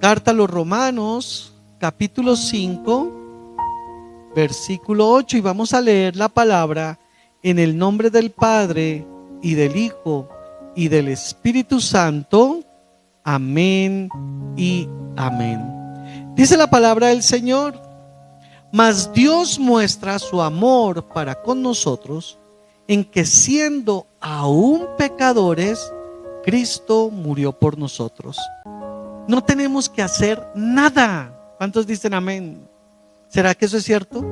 Carta a los Romanos, capítulo 5, versículo 8, y vamos a leer la palabra en el nombre del Padre y del Hijo y del Espíritu Santo. Amén y amén. Dice la palabra del Señor: mas Dios muestra su amor para con nosotros en que, siendo aún pecadores, Cristo murió por nosotros. No tenemos que hacer nada. ¿Cuántos dicen amén? ¿Será que eso es cierto?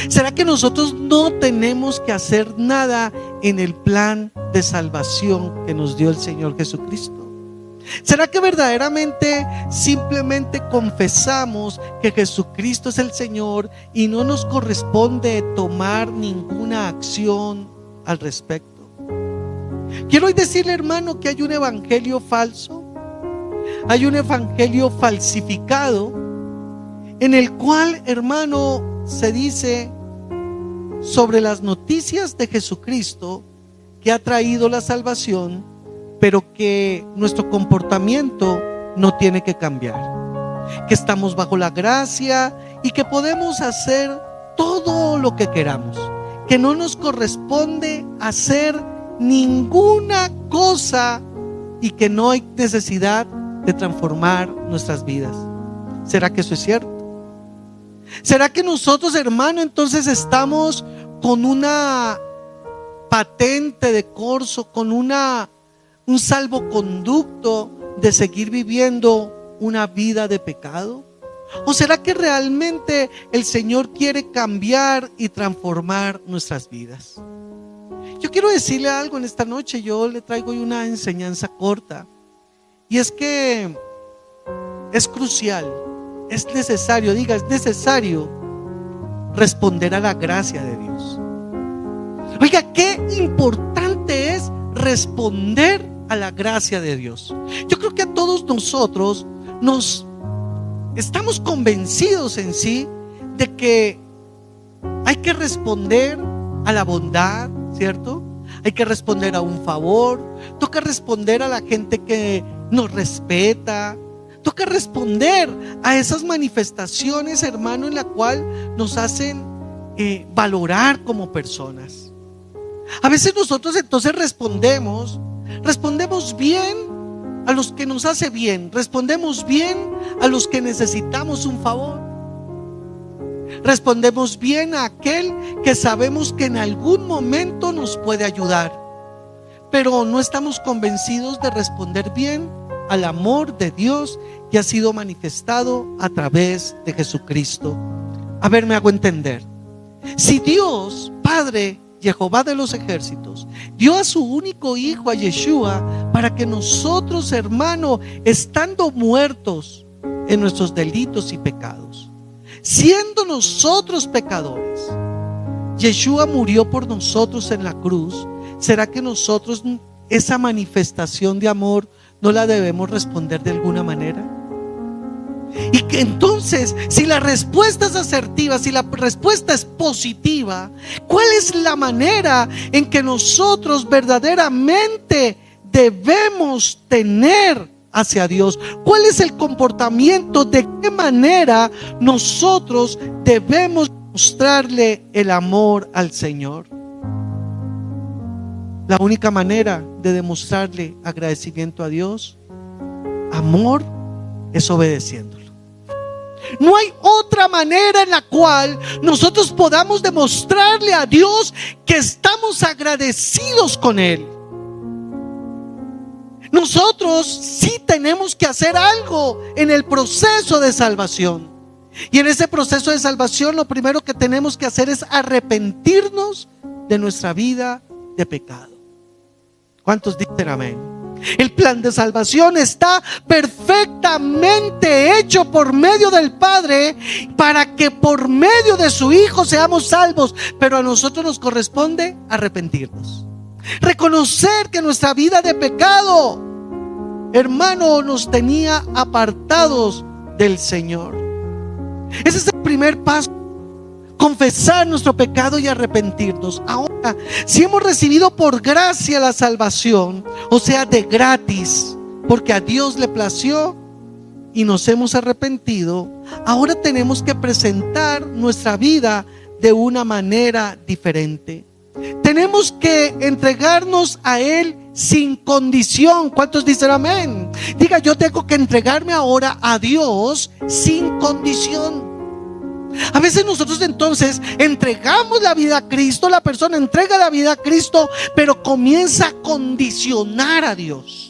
¿Será que nosotros no tenemos que hacer nada en el plan de salvación que nos dio el Señor Jesucristo? ¿Será que verdaderamente simplemente confesamos que Jesucristo es el Señor y no nos corresponde tomar ninguna acción al respecto? Quiero hoy decirle, hermano, que hay un evangelio falso, hay un evangelio falsificado, en el cual, hermano, se dice sobre las noticias de Jesucristo que ha traído la salvación, pero que nuestro comportamiento no tiene que cambiar, que estamos bajo la gracia y que podemos hacer todo lo que queramos, que no nos corresponde hacer ninguna cosa y que no hay necesidad de transformar nuestras vidas. ¿Será que eso es cierto? ¿Será que nosotros, hermano, entonces estamos con una patente de corso, con un salvoconducto de seguir viviendo una vida de pecado? ¿O será que realmente el Señor quiere cambiar y transformar nuestras vidas? Yo quiero decirle algo en esta noche. Yo le traigo hoy una enseñanza corta, y es que es crucial, es necesario, es necesario responder a la gracia de Dios. Oiga, qué importante es responder a la gracia de Dios. Yo creo que a todos nosotros nos estamos convencidos en sí de que hay que responder a la bondad, ¿cierto? Hay que responder a un favor, toca responder a la gente que nos respeta, toca responder a esas manifestaciones, hermano, en la cual nos hacen valorar como personas. A veces nosotros entonces respondemos bien a los que nos hace bien, respondemos bien a los que necesitamos un favor, respondemos bien a aquel que sabemos que en algún momento nos puede ayudar, pero no estamos convencidos de responder bien al amor de Dios que ha sido manifestado a través de Jesucristo. A ver, me hago entender. Si Dios, Padre, Jehová de los ejércitos, dio a su único hijo, a Yeshua, para que nosotros, hermano, estando muertos en nuestros delitos y pecados, siendo nosotros pecadores, Yeshua murió por nosotros en la cruz, ¿será que nosotros esa manifestación de amor no la debemos responder de alguna manera? Y que entonces, si la respuesta es asertiva, si la respuesta es positiva, ¿cuál es la manera en que nosotros verdaderamente debemos tener hacia Dios? ¿Cuál es el comportamiento? ¿De qué manera nosotros debemos mostrarle el amor al Señor? La única manera de demostrarle agradecimiento a Dios, amor, es obedeciéndolo. No hay otra manera en la cual nosotros podamos demostrarle a Dios que estamos agradecidos con Él. Nosotros sí tenemos que hacer algo en el proceso de salvación. Y en ese proceso de salvación lo primero que tenemos que hacer es arrepentirnos de nuestra vida de pecado. ¿Cuántos dicen amén? El plan de salvación está perfectamente hecho por medio del Padre para que por medio de su Hijo seamos salvos, pero a nosotros nos corresponde arrepentirnos, reconocer que nuestra vida de pecado, hermano, nos tenía apartados del Señor. Ese es el primer paso, confesar nuestro pecado y arrepentirnos. Ahora, si hemos recibido por gracia la salvación, o sea, de gratis, porque a Dios le plació, y nos hemos arrepentido, ahora tenemos que presentar nuestra vida de una manera diferente. Tenemos que entregarnos a Él sin condición. ¿Cuántos dicen amén? Diga, yo tengo que entregarme ahora a Dios sin condición. A veces nosotros entonces entregamos la vida a Cristo, la persona entrega la vida a Cristo, pero comienza a condicionar a Dios.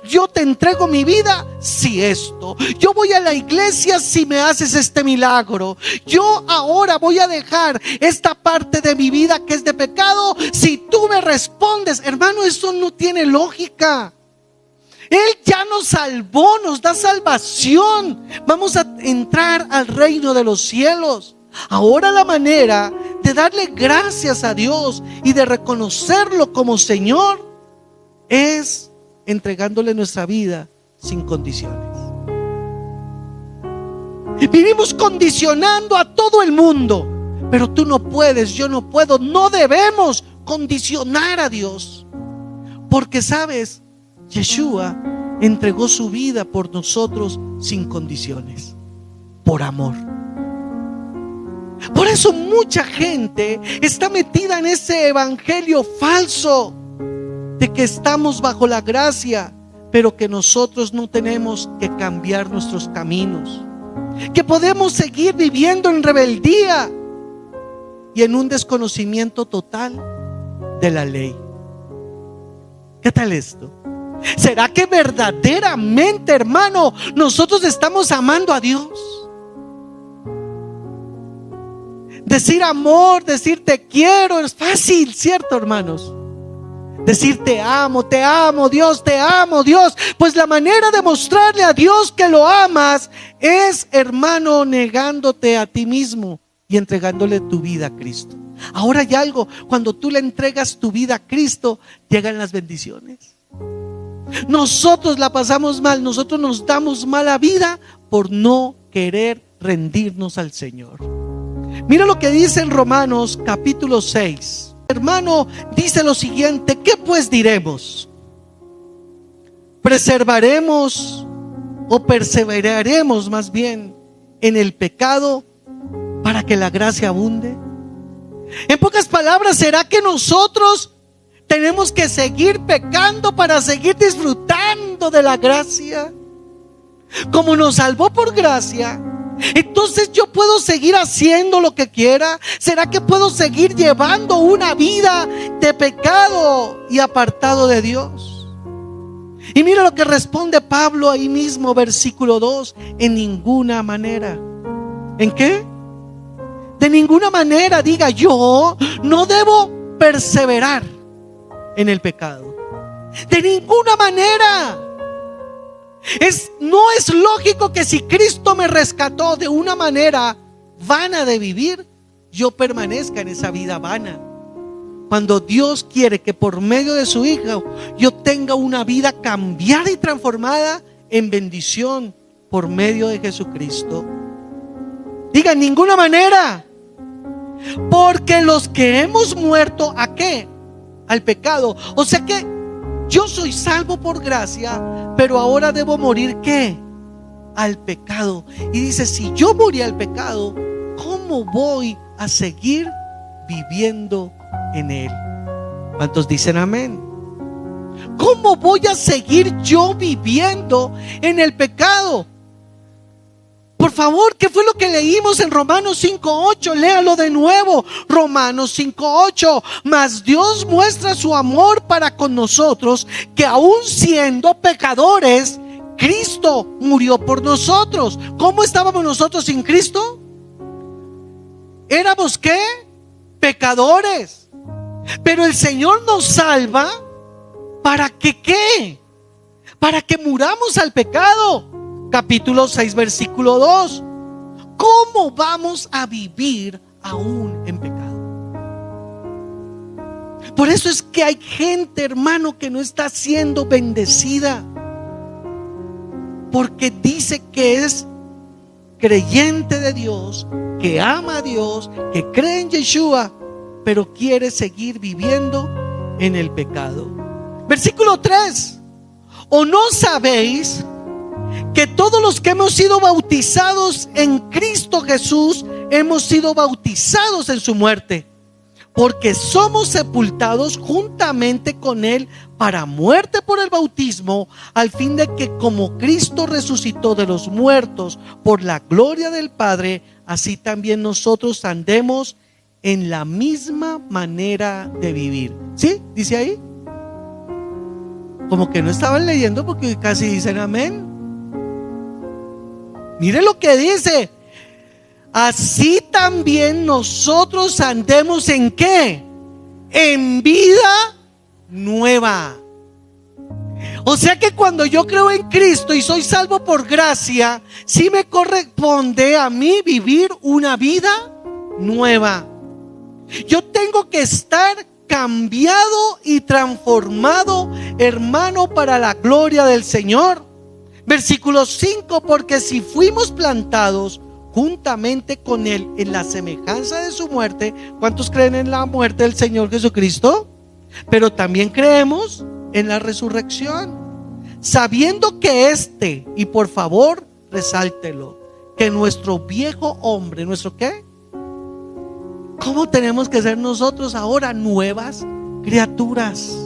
Yo te entrego mi vida si esto. Yo voy a la iglesia si me haces este milagro. Yo ahora voy a dejar esta parte de mi vida que es de pecado si tú me respondes. Hermano, eso no tiene lógica. Él ya nos salvó, nos da salvación. Vamos a entrar al reino de los cielos. Ahora la manera de darle gracias a Dios y de reconocerlo como Señor es entregándole nuestra vida sin condiciones. Vivimos condicionando a todo el mundo, pero tú no puedes, yo no puedo, no debemos condicionar a Dios, porque sabes, Yeshua entregó su vida por nosotros sin condiciones, por amor. Por eso mucha gente está metida en ese evangelio falso de que estamos bajo la gracia, pero que nosotros no tenemos que cambiar nuestros caminos, que podemos seguir viviendo en rebeldía y en un desconocimiento total de la ley. ¿Qué tal esto? ¿Será que verdaderamente, hermano, nosotros estamos amando a Dios? Decir amor, decir te quiero es fácil, ¿cierto, hermanos? Decir te amo Dios, te amo Dios. Pues la manera de mostrarle a Dios que lo amas es, hermano, negándote a ti mismo y entregándole tu vida a Cristo. Ahora hay algo, cuando tú le entregas tu vida a Cristo, llegan las bendiciones. Nosotros la pasamos mal, nosotros nos damos mala vida por no querer rendirnos al Señor. Mira lo que dice en Romanos capítulo 6. Hermano, dice lo siguiente: ¿qué pues diremos? ¿Preservaremos o perseveraremos más bien en el pecado para que la gracia abunde? En pocas palabras, ¿será que nosotros tenemos que seguir pecando para seguir disfrutando de la gracia? Como nos salvó por gracia, entonces yo puedo seguir haciendo lo que quiera. ¿Será que puedo seguir llevando una vida de pecado y apartado de Dios? Y mira lo que responde Pablo ahí mismo, versículo 2: en ninguna manera. ¿En qué? De ninguna manera. Diga, yo no debo perseverar en el pecado. De ninguna manera. No es lógico que si Cristo me rescató de una manera vana de vivir, yo permanezca en esa vida vana. Cuando Dios quiere que por medio de su Hijo yo tenga una vida cambiada y transformada en bendición por medio de Jesucristo. Diga, en ninguna manera. Porque los que hemos muerto, ¿a qué? Al pecado. O sea que yo soy salvo por gracia, pero ahora debo morir, ¿qué? Al pecado. Y dice, si yo morí al pecado, ¿cómo voy a seguir viviendo en él? ¿Cuántos dicen amén? ¿Cómo voy a seguir yo viviendo en el pecado? Por favor, ¿qué fue lo que leímos en Romanos 5:8? Léalo de nuevo. Romanos 5:8. Mas Dios muestra su amor para con nosotros, que aun siendo pecadores, Cristo murió por nosotros. ¿Cómo estábamos nosotros sin Cristo? ¿Éramos qué? Pecadores. Pero el Señor nos salva ¿para que qué? Para que muramos al pecado. Capítulo 6, versículo 2. ¿Cómo vamos a vivir aún en pecado? Por eso es que hay gente, hermano, que no está siendo bendecida, porque dice que es creyente de Dios, que ama a Dios, que cree en Yeshua, pero quiere seguir viviendo en el pecado. Versículo 3. ¿O no sabéis que todos los que hemos sido bautizados en Cristo Jesús, hemos sido bautizados en su muerte, porque somos sepultados juntamente con Él para muerte por el bautismo, al fin de que como Cristo resucitó de los muertos por la gloria del Padre, así también nosotros andemos en la misma manera de vivir. ¿Sí? ¿Dice ahí? Como que no estaban leyendo porque casi dicen amén. Mire lo que dice: así también nosotros andemos ¿en qué? En vida nueva. O sea que cuando yo creo en Cristo y soy salvo por gracia, sí me corresponde a mí vivir una vida nueva. Yo tengo que estar cambiado y transformado, hermano, para la gloria del Señor. Versículo 5: porque si fuimos plantados juntamente con Él en la semejanza de su muerte. ¿Cuántos creen en la muerte del Señor Jesucristo? Pero también creemos en la resurrección, sabiendo que y por favor resáltelo, que nuestro viejo hombre, ¿nuestro qué? ¿Cómo tenemos que ser nosotros ahora? Nuevas criaturas.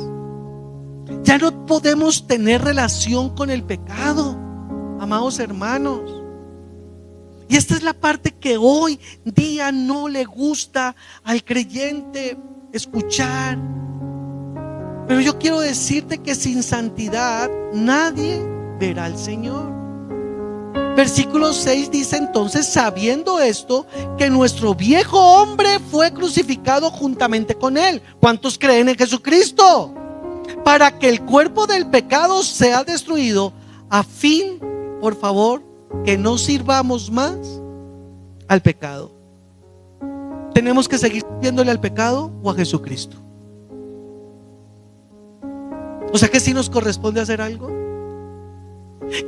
Ya no podemos tener relación con el pecado, amados hermanos. Y esta es la parte que hoy día no le gusta al creyente escuchar. Pero yo quiero decirte que sin santidad nadie verá al Señor. Versículo 6 dice entonces: sabiendo esto, que nuestro viejo hombre fue crucificado juntamente con Él. ¿Cuántos creen en Jesucristo? Para que el cuerpo del pecado sea destruido, a fin, por favor, que no sirvamos más al pecado. ¿Tenemos que seguir sirviéndole al pecado o a Jesucristo? O sea que sí nos corresponde hacer algo.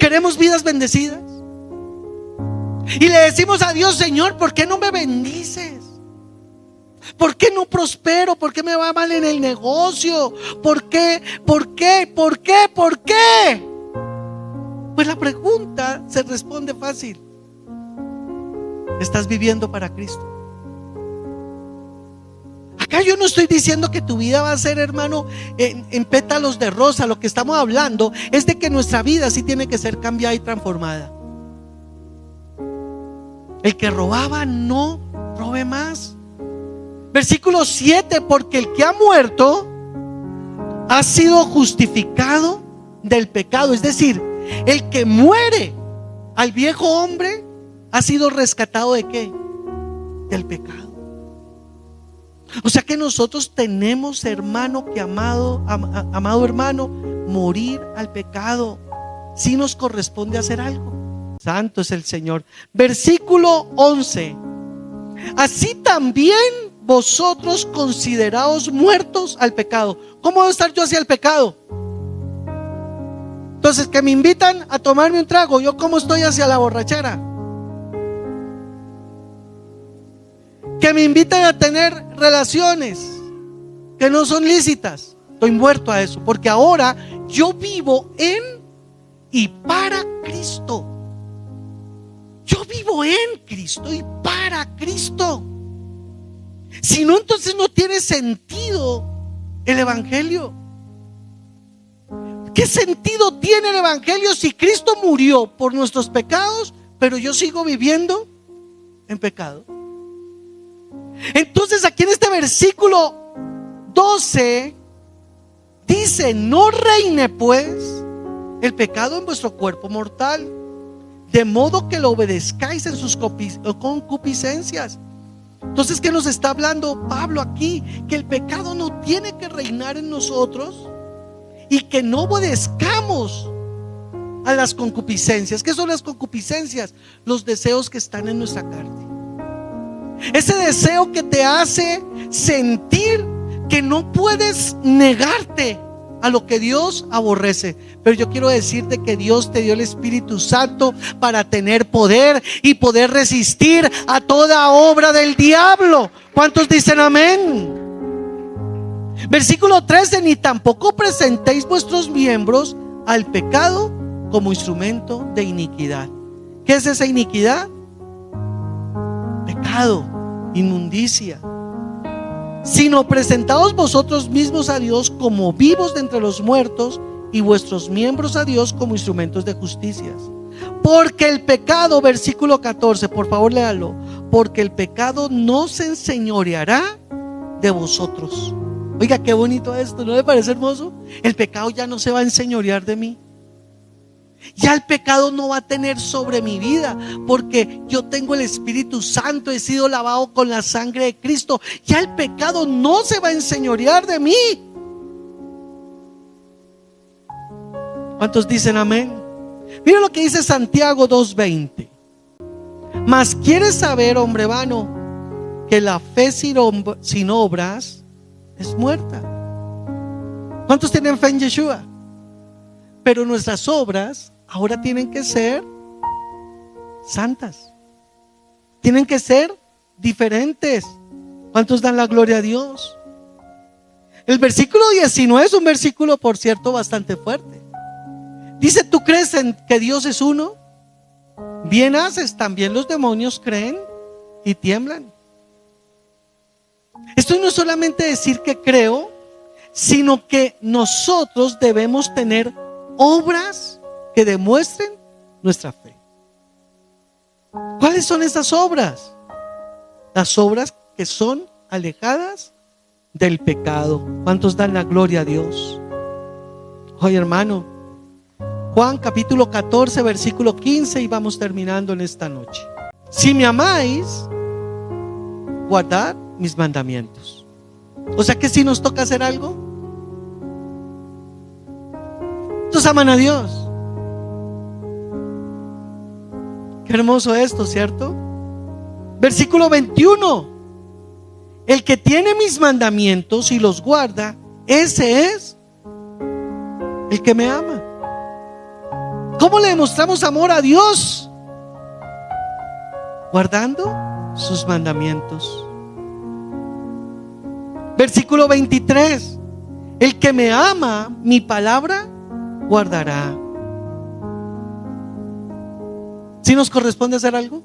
¿Queremos vidas bendecidas? Y le decimos a Dios: Señor, ¿por qué no me bendices? ¿Por qué no prospero? ¿Por qué me va mal en el negocio? ¿Por qué? ¿Por qué? ¿Por qué? ¿Por qué? Pues la pregunta se responde fácil. ¿Estás viviendo para Cristo? Acá yo no estoy diciendo que tu vida va a ser, hermano, en pétalos de rosa. Lo que estamos hablando es de que nuestra vida sí tiene que ser cambiada y transformada. El que robaba, no robe más. Versículo 7: porque el que ha muerto ha sido justificado del pecado. Es decir, el que muere al viejo hombre ha sido rescatado ¿de qué? Del pecado. O sea que nosotros tenemos, hermano, que amado hermano, morir al pecado. Si nos corresponde hacer algo. Santo es el Señor. Versículo 11: así también vosotros consideraos muertos al pecado. ¿Cómo debo estar yo hacia el pecado? Entonces, que me invitan a tomarme un trago, ¿yo cómo estoy hacia la borrachera? Que me invitan a tener relaciones que no son lícitas, estoy muerto a eso, porque ahora yo vivo en y para Cristo. Yo vivo en Cristo y para Cristo. Si no, entonces no tiene sentido el evangelio. ¿Qué sentido tiene el evangelio si Cristo murió por nuestros pecados, pero yo sigo viviendo en pecado? Entonces aquí en este versículo 12 dice: no reine pues el pecado en vuestro cuerpo mortal, de modo que lo obedezcáis en sus concupiscencias. Entonces, ¿qué nos está hablando Pablo aquí? Que el pecado no tiene que reinar en nosotros y que no obedezcamos a las concupiscencias. ¿Qué son las concupiscencias? Los deseos que están en nuestra carne. Ese deseo que te hace sentir que no puedes negarte a lo que Dios aborrece. Pero yo quiero decirte que Dios te dio el Espíritu Santo para tener poder y poder resistir a toda obra del diablo. ¿Cuántos dicen amén? Versículo 13: ni tampoco presentéis vuestros miembros al pecado como instrumento de iniquidad. ¿Qué es esa iniquidad? Pecado, inmundicia. Sino presentaos vosotros mismos a Dios como vivos de entre los muertos, y vuestros miembros a Dios como instrumentos de justicia. Porque el pecado, versículo 14, por favor léalo, porque el pecado no se enseñoreará de vosotros. Oiga, qué bonito esto, ¿no le parece hermoso? El pecado ya no se va a enseñorear de mí. Ya el pecado no va a tener sobre mi vida, porque yo tengo el Espíritu Santo, he sido lavado con la sangre de Cristo. Ya el pecado no se va a enseñorear de mí. ¿Cuántos dicen amén? Mira lo que dice Santiago 2:20. Mas quieres saber, hombre vano, que la fe sin obras es muerta. ¿Cuántos tienen fe en Yeshua? Pero nuestras obras ahora tienen que ser santas, tienen que ser diferentes. ¿Cuántos dan la gloria a Dios? El versículo 19 es un versículo, por cierto, bastante fuerte. Dice: ¿tú crees en que Dios es uno? Bien haces, también los demonios creen y tiemblan. Esto no es solamente decir que creo, sino que nosotros debemos tener obras que demuestren nuestra fe. ¿Cuáles son esas obras? Las obras que son alejadas del pecado. ¿Cuántos dan la gloria a Dios? Oye, hermano, Juan capítulo 14 versículo 15, y vamos terminando en esta noche. Si me amáis, guardad mis mandamientos. O sea que si nos toca hacer algo, ¿estos aman a Dios? Qué hermoso esto, ¿cierto? Versículo 21. El que tiene mis mandamientos y los guarda, ese es el que me ama. ¿Cómo le demostramos amor a Dios? Guardando sus mandamientos. Versículo 23. El que me ama, mi palabra guardará. ¿Sí nos corresponde hacer algo?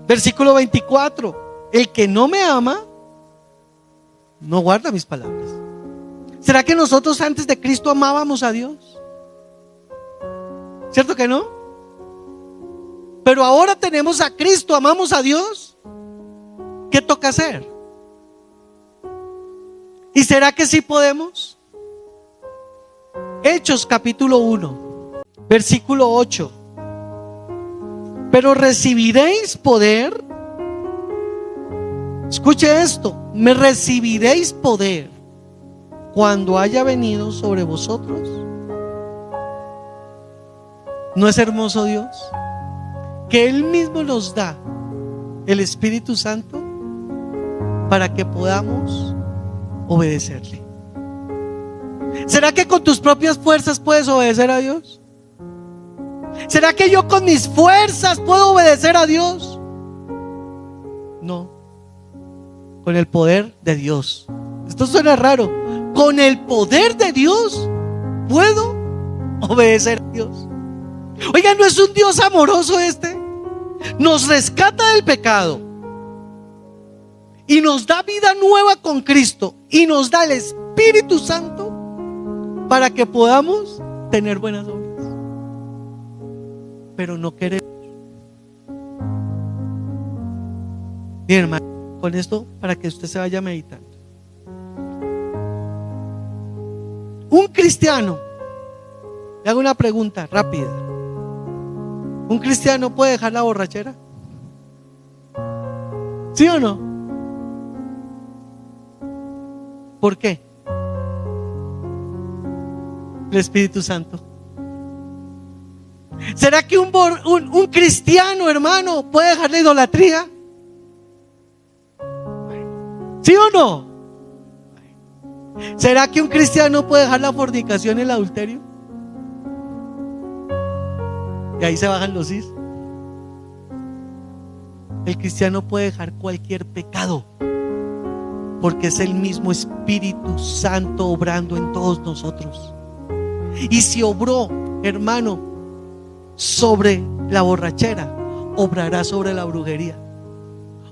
Versículo 24. El que no me ama, no guarda mis palabras. ¿Será que nosotros antes de Cristo amábamos a Dios? ¿Cierto que no? Pero ahora tenemos a Cristo, amamos a Dios. ¿Qué toca hacer? ¿Y será que sí podemos? Hechos capítulo 1, versículo 8. Pero recibiréis poder. Escuche esto: me recibiréis poder cuando haya venido sobre vosotros. ¿No es hermoso Dios? Que Él mismo nos da el Espíritu Santo para que podamos obedecerle. ¿Será que con tus propias fuerzas puedes obedecer a Dios? ¿Será que yo con mis fuerzas puedo obedecer a Dios? No. Con el poder de Dios. Esto suena raro. Con el poder de Dios puedo obedecer a Dios. Oigan, ¿no es un Dios amoroso este? Nos rescata del pecado y nos da vida nueva con Cristo, y nos da el Espíritu Santo para que podamos tener buenas obras. Pero no queremos. Bien, hermano, con esto para que usted se vaya meditando. Un cristiano, le hago una pregunta rápida. ¿Un cristiano puede dejar la borrachera? ¿Sí o no? ¿Por qué? El Espíritu Santo. ¿Será que un cristiano, hermano, puede dejar la idolatría? ¿Sí o no? ¿Será que un cristiano puede dejar la fornicación y el adulterio? Y ahí se bajan los cis. El cristiano puede dejar cualquier pecado, porque es el mismo Espíritu Santo obrando en todos nosotros. Y si obró, hermano, sobre la borrachera, obrará sobre la brujería,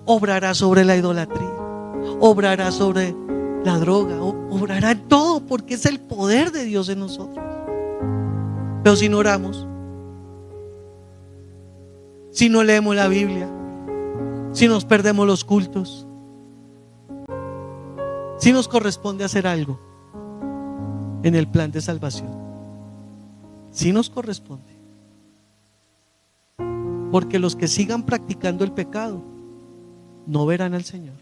obrará sobre la idolatría, obrará sobre la droga, obrará en todo, porque es el poder de Dios en nosotros. Pero si no oramos, si no leemos la Biblia, si nos perdemos los cultos, si nos corresponde hacer algo en el plan de salvación, si nos corresponde, porque los que sigan practicando el pecado no verán al Señor,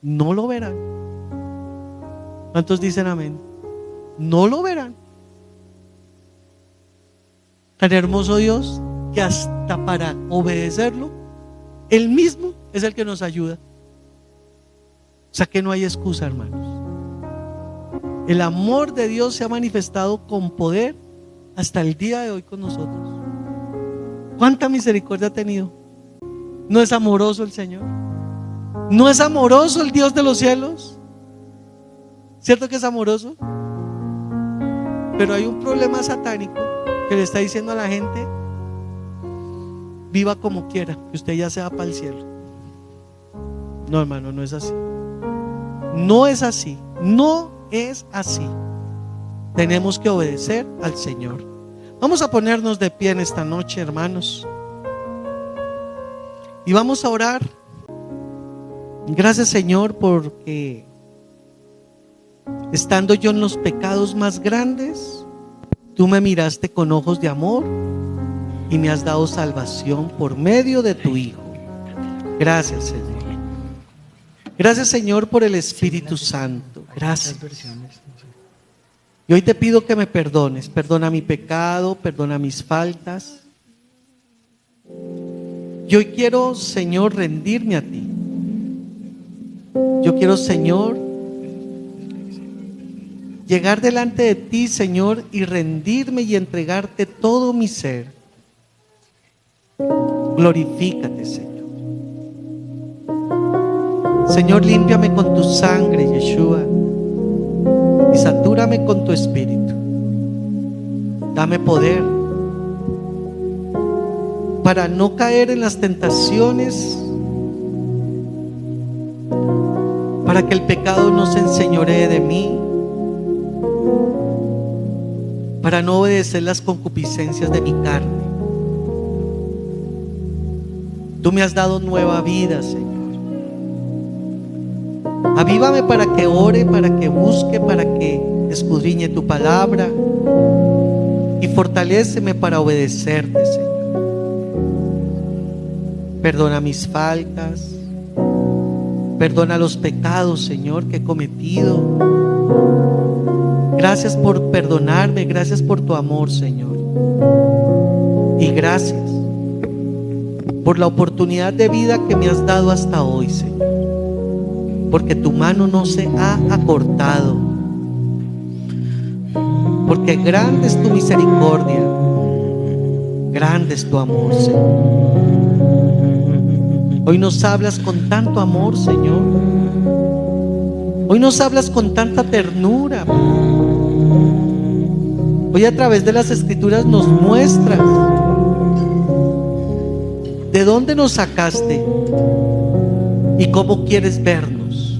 no lo verán. ¿Cuántos dicen amén? No lo verán. Tan hermoso Dios que hasta para obedecerlo, Él mismo es el que nos ayuda. O sea que no hay excusa, hermanos. El amor de Dios se ha manifestado con poder hasta el día de hoy con nosotros. ¿Cuánta misericordia ha tenido? ¿No es amoroso el Señor? ¿No es amoroso el Dios de los cielos? ¿Cierto que es amoroso? Pero hay un problema satánico que le está diciendo a la gente: viva como quiera, que usted ya se va para el cielo. No, hermano, no es así. No es así. No es así. Tenemos que obedecer al Señor. Vamos a ponernos de pie en esta noche, hermanos, y vamos a orar. Gracias, Señor, porque estando yo en los pecados más grandes, tú me miraste con ojos de amor y me has dado salvación por medio de tu Hijo. Gracias, Señor. Gracias, Señor, por el Espíritu Santo. Gracias. Y hoy te pido que me perdones. Perdona mi pecado, perdona mis faltas. Y hoy quiero, Señor, rendirme a ti. Yo quiero, Señor, llegar delante de ti, Señor, y rendirme y entregarte todo mi ser. Glorifícate, Señor. Señor, límpiame con tu sangre, Yeshua, y satúrame con tu espíritu. Dame poder para no caer en las tentaciones, para que el pecado no se enseñoree de mí, para no obedecer las concupiscencias de mi carne. Tú me has dado nueva vida, Señor. Avívame para que ore, para que busque, para que escudriñe tu palabra, y fortaléceme para obedecerte, Señor. Perdona mis faltas, perdona los pecados, Señor, que he cometido. Gracias por perdonarme, gracias por tu amor, Señor. Y gracias por la oportunidad de vida que me has dado hasta hoy, Señor. Porque tu mano no se ha acortado. Porque grande es tu misericordia, grande es tu amor, Señor. Hoy nos hablas con tanto amor, Señor. Hoy nos hablas con tanta ternura. Hoy a través de las Escrituras nos muestras de dónde nos sacaste y cómo quieres vernos.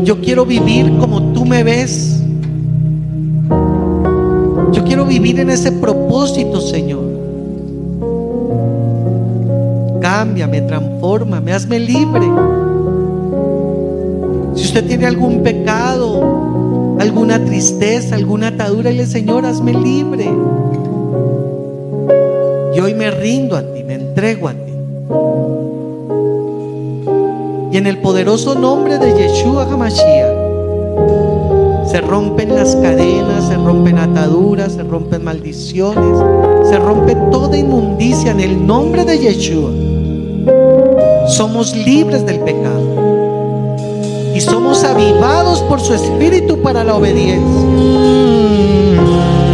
Yo quiero vivir como tú me ves. Yo quiero vivir en ese propósito, Señor. Cámbiame, transfórmame, hazme libre. Si usted tiene algún pecado, alguna tristeza, alguna atadura, dile: Señor, hazme libre. Y hoy me rindo a ti, me entrego a ti. Y en el poderoso nombre de Yeshua HaMashiach se rompen las cadenas, se rompen ataduras, se rompen maldiciones, se rompe toda inmundicia en el nombre de Yeshua. Somos libres del pecado y somos avivados por su Espíritu para la obediencia.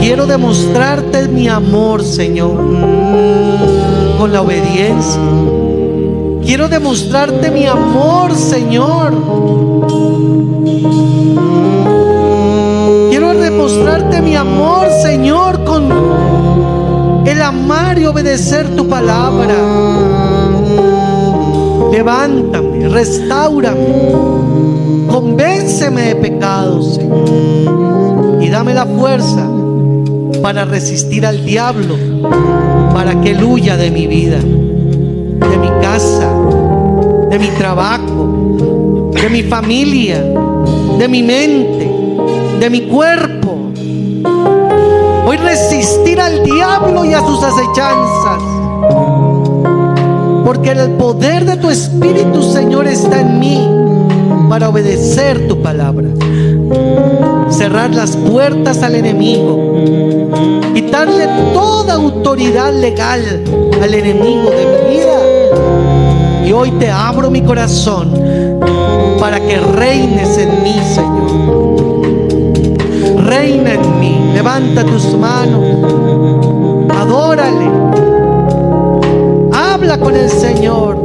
Quiero demostrarte mi amor, Señor, con la obediencia. Quiero demostrarte mi amor, Señor, amor, Señor, con el amar y obedecer tu palabra. Levántame, restáurame, convénceme de pecados, Señor, y dame la fuerza para resistir al diablo, para que él huya de mi vida, de mi casa, de mi trabajo, de mi familia, de mi mente, de mi cuerpo. Voy a resistir al diablo y a sus acechanzas, porque el poder de tu Espíritu, Señor, está en mí para obedecer tu palabra. Cerrar las puertas al enemigo, quitarle toda autoridad legal al enemigo de mi vida. Y hoy te abro mi corazón para que reines en mí, Señor. Reina en mí. Levanta tus manos, adórale, habla con el Señor.